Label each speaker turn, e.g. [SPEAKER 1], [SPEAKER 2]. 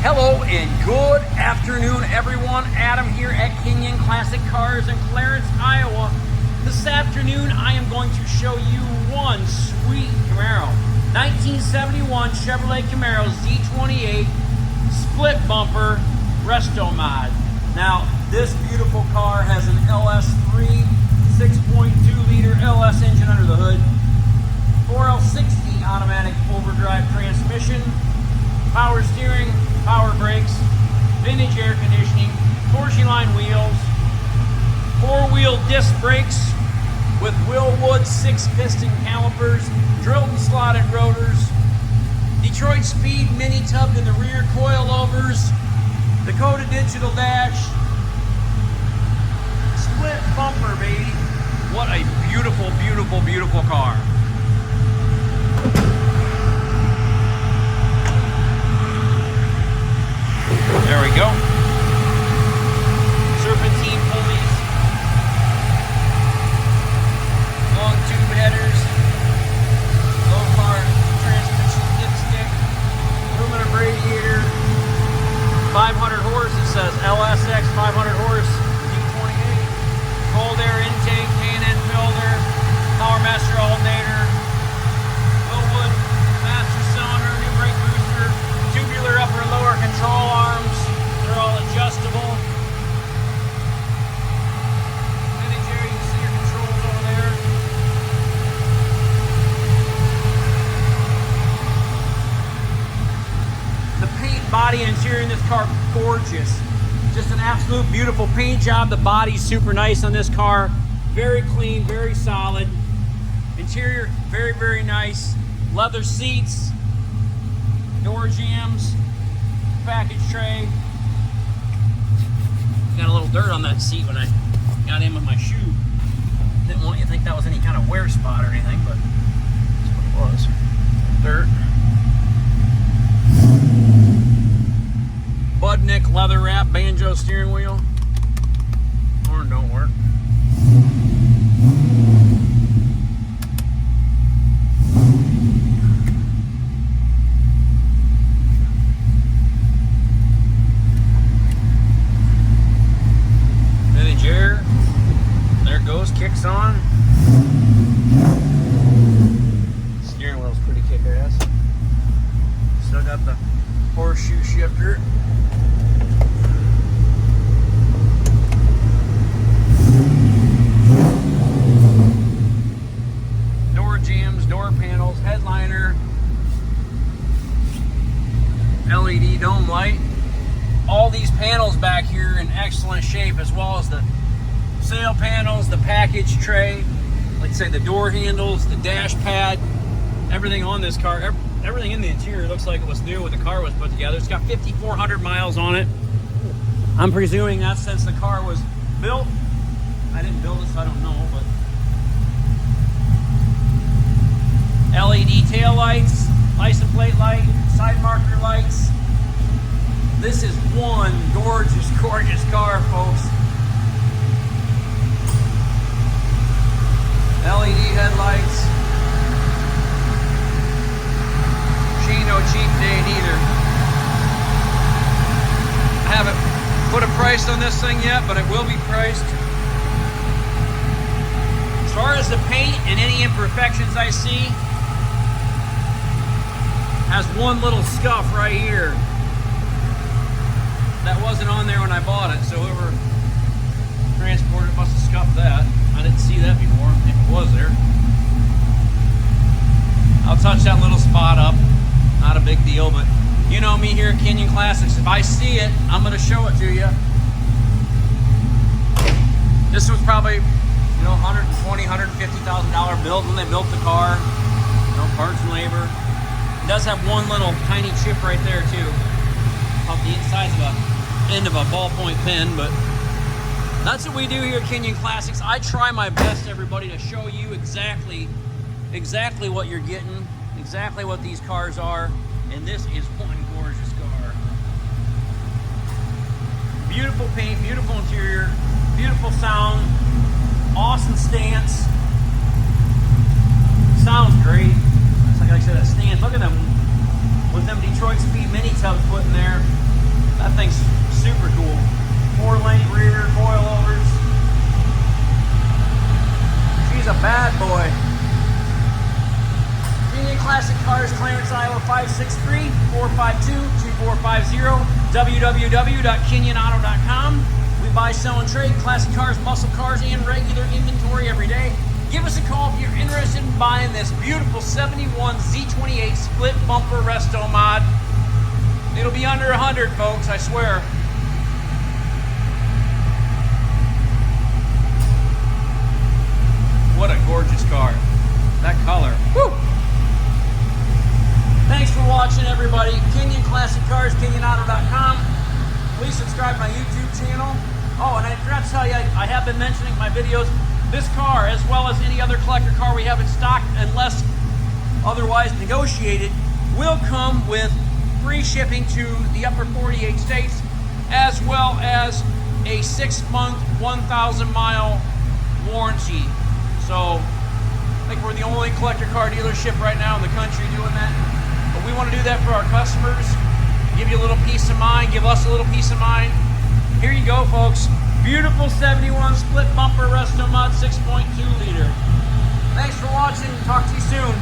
[SPEAKER 1] Hello and good afternoon, everyone. Adam here at Kenyon Classic Cars in Clarence, Iowa. This afternoon, I am going to show you one sweet Camaro. 1971 Chevrolet Camaro Z28 split bumper Resto mod. Now, this beautiful car has an LS3 6.2-liter LS engine under the hood, 4L60 automatic overdrive transmission, power steering, power brakes, vintage air conditioning, Porsche line wheels, four-wheel disc brakes with Willwood 6-piston calipers, drilled and slotted rotors, Detroit Speed mini tubbed in the rear coilovers, Dakota digital dash, split bumper, baby. What a beautiful, beautiful, beautiful car. There we go. Serpentine pulleys, long tube headers, low car transmission dipstick, aluminum radiator, 500 horse. It says LSX 500 horse, D28, cold air intake, K&N filter, Power Master alternator, Willwood master cylinder, new brake booster, tubular upper and lower control arms. They're all adjustable. Vintage air, you can see your controls over there. The paint, body, and interior in this car, gorgeous. Just an absolute beautiful paint job. The body's super nice on this car. Very clean, very solid. Interior, very, very nice. Leather seats, door jambs, package tray. Got a little dirt on that seat when I got in with my shoe. Didn't want you to think that was any kind of wear spot or anything, but that's what it was. Dirt. Budnick leather wrap banjo steering wheel. Horn don't work. Kicks on. Steering wheel's pretty kick-ass. Still got the horseshoe shifter. Door jambs, door panels, headliner, LED dome light. All these panels back here in excellent shape, as well as the sail panels, the package tray, like I say, the door handles, the dash pad, everything on this car, everything in the interior looks like it was new when the car was put together. It's got 5,400 miles on it. I'm presuming that's since the car was built. I didn't build it, so I don't know, but LED tail lights, license plate light, side marker lights. This is one gorgeous, gorgeous car, folks. LED headlights. She ain't no cheap date either. I haven't put a price on this thing yet, but it will be priced. As far as the paint and any imperfections I see, has one little scuff right here. That wasn't on there when I bought it, so whoever transported it must have scuffed that. I didn't see that before, if it was there. I'll touch that little spot up. Not a big deal, but you know me here at Kenyon Classics. If I see it, I'm going to show it to you. This was probably, you know, $120,000, $150,000 build when they built the car. You know, parts and labor. It does have one little tiny chip right there too, off the inside of the end of a ballpoint pen, but that's what we do here at Kenyon Classics. I try my best, everybody, to show you exactly what you're getting, exactly what these cars are, and this is one gorgeous car. Beautiful paint, beautiful interior, beautiful sound, awesome stance. Sounds great. It's like I said, that stance. Look at them with them Detroit Speed mini tubs put in there. That thing's super cool. 4-lane rear, coilovers. She's a bad boy. Kenyon Classic Cars, Clarence, Iowa, 563-452-2450. www.kenyonauto.com. We buy, sell, and trade classic cars, muscle cars, and regular inventory every day. Give us a call if you're interested in buying this beautiful 71 Z28 split bumper resto mod. It'll be under 100, folks, I swear. What a gorgeous car. That color. Woo! Thanks for watching, everybody. Kenyon Classic Cars, kenyonauto.com. Please subscribe to my YouTube channel. Oh, and I forgot to tell you, I have been mentioning in my videos, this car, as well as any other collector car we have in stock, unless otherwise negotiated, will come with free shipping to the upper 48 states, as well as a 6-month, 1,000-mile warranty. So, I think we're the only collector car dealership right now in the country doing that. But we want to do that for our customers, give you a little peace of mind, give us a little peace of mind. Here you go, folks. Beautiful 71 split bumper resto mod 6.2 liter. Thanks for watching. Talk to you soon.